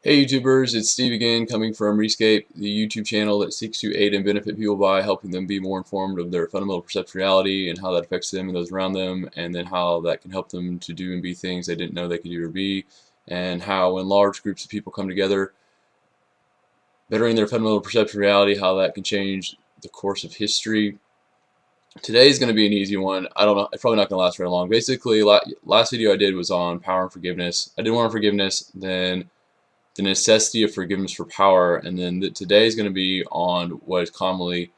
Hey YouTubers, it's Steve again, coming from Rescape, the YouTube channel that seeks to aid and benefit people by helping them be more informed of their fundamental perception of reality and how that affects them and those around them, and then how that can help them to do and be things they didn't know they could do or be, and how when large groups of people come together, bettering their fundamental perception of reality, how that can change the course of history. Today's going to be an easy one. I don't know, it's probably not going to last very long. Basically, last video I did was on power and forgiveness. I did one on forgiveness, then the necessity of forgiveness for power, and then today is going to be on what is commonly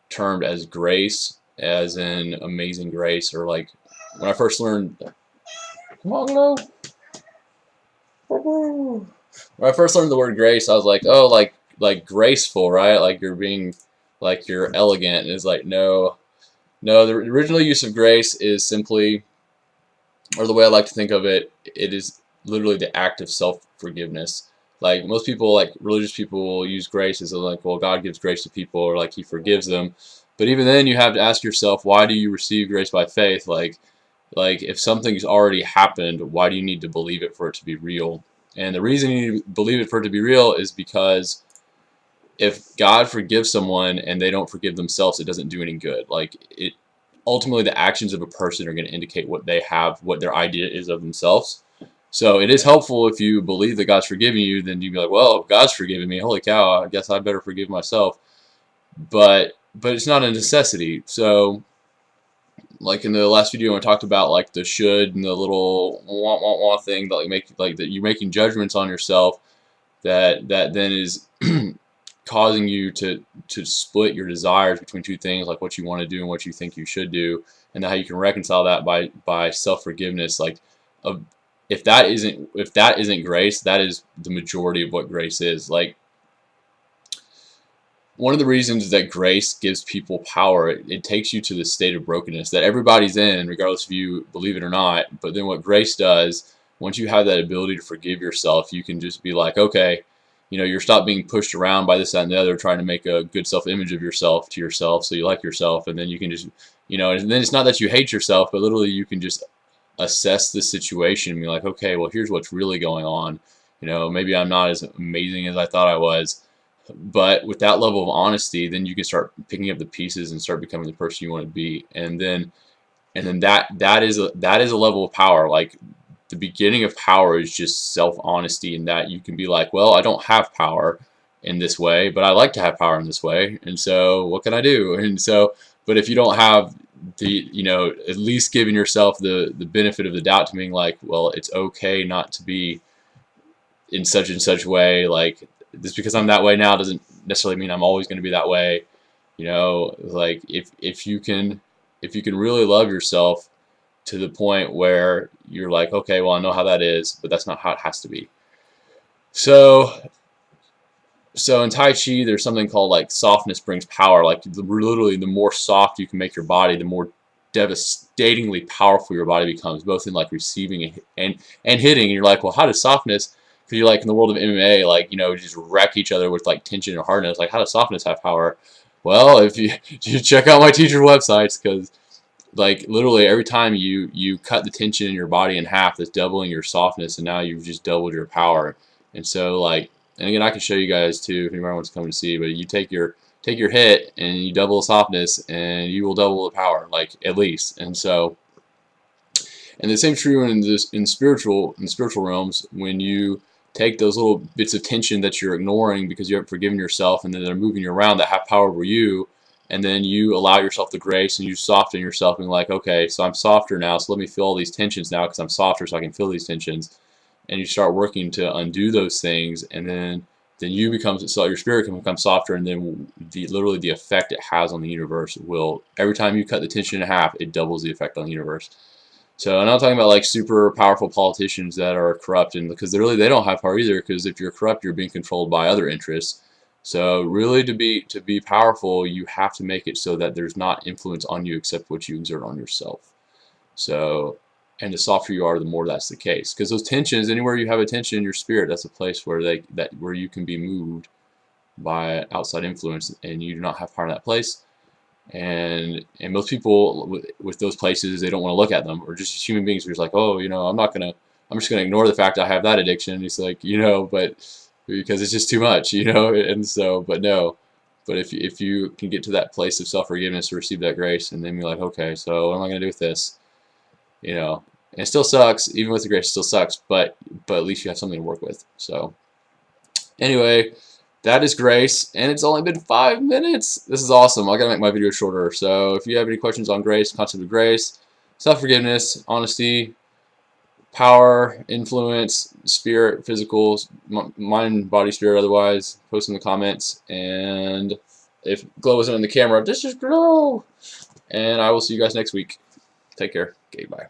termed as grace, as in amazing grace, or like when I first learned. Come on, Glow. When I first learned the word grace, I was like, oh, like graceful, right? Like you're being, like you're elegant. And it's like, no, no. The original use of grace is simply, or the way I like to think of it, it is literally the act of self-forgiveness. Like most people, like religious people, use grace as like, well, God gives grace to people, or like He forgives them. But even then, you have to ask yourself, why do you receive grace by faith? Like if something's already happened, why do you need to believe it for it to be real? And the reason you need to believe it for it to be real is because if God forgives someone and they don't forgive themselves, it doesn't do any good. Like it, ultimately, the actions of a person are going to indicate what they have, what their idea is of themselves. So it is helpful if you believe that God's forgiving you, then you'd be like, well, if God's forgiving me, holy cow, I guess I better forgive myself. But it's not a necessity. So like in the last video I talked about like the should and the little wah wah wah thing that that you're making judgments on yourself that then is causing you to split your desires between two things, like what you want to do and what you think you should do, and how you can reconcile that by self-forgiveness. Like if that isn't grace, that is the majority of what grace is. Like one of the reasons that grace gives people power, it takes you to the state of brokenness that everybody's in, regardless if you believe it or not. But then what grace does, once you have that ability to forgive yourself, you can just be like, okay, you know, you're stop being pushed around by this, that, and the other, trying to make a good self-image of yourself to yourself, so you like yourself, and then you can just, you know, and then it's not that you hate yourself, but literally you can just assess the situation and be like, okay, well, here's what's really going on. You know, maybe I'm not as amazing as I thought I was. But with that level of honesty, then you can start picking up the pieces and start becoming the person you want to be. And then that is a level of power. Like the beginning of power is just self-honesty, in that you can be like, well, I don't have power in this way, but I like to have power in this way, and so what can I do? And so, but if you don't have the, you know, at least giving yourself the benefit of the doubt to being like, well, it's okay not to be in such and such way, like just because I'm that way now doesn't necessarily mean I'm always going to be that way. You know, like if you can really love yourself to the point where you're like, okay, well, I know how that is, but that's not how it has to be. So in Tai Chi, there's something called like softness brings power. Like literally, the more soft you can make your body, the more devastatingly powerful your body becomes, both in like receiving and hitting. And you're like, well, how does softness? Because you're like in the world of MMA, like, you know, just wreck each other with like tension and hardness. Like, how does softness have power? Well, if you check out my teacher's websites, because like literally every time you cut the tension in your body in half, that's doubling your softness, and now you've just doubled your power. And so like, and again, I can show you guys too if anybody wants to come to see. But you take your hit and you double the softness, and you will double the power, like at least. And so, and the same true in spiritual realms. When you take those little bits of tension that you're ignoring because you haven't forgiven yourself, and then they're moving you around, that have power over you, and then you allow yourself the grace and you soften yourself and like, okay, so I'm softer now, so let me feel all these tensions now because I'm softer, so I can feel these tensions. And you start working to undo those things, and then you become, so your spirit can become softer, and then literally the effect it has on the universe will, every time you cut the tension in half, it doubles the effect on the universe. So I'm not talking about like super powerful politicians that are corrupt, and because they don't have power either, because if you're corrupt, you're being controlled by other interests. So really, to be powerful, you have to make it so that there's not influence on you except what you exert on yourself. So, and the softer you are, the more that's the case. Because those tensions, anywhere you have a tension in your spirit, that's a place where where you can be moved by outside influence, and you do not have power in that place. And most people with those places, they don't want to look at them, or just human beings who are just like, oh, you know, I'm just gonna ignore the fact I have that addiction. And it's like, you know, but because it's just too much, you know. And so, but no, but if you can get to that place of self-forgiveness to receive that grace, and then you're like, okay, so what am I gonna do with this, you know? And it still sucks, even with the grace, it still sucks, but at least you have something to work with. So anyway, that is grace, and it's only been 5 minutes. This is awesome. I gotta make my video shorter. So if you have any questions on grace, concept of grace, self-forgiveness, honesty, power, influence, spirit, physical, mind, body, spirit, otherwise, post in the comments. And if Glow wasn't on the camera, this is Glow. And I will see you guys next week. Take care. Okay, bye.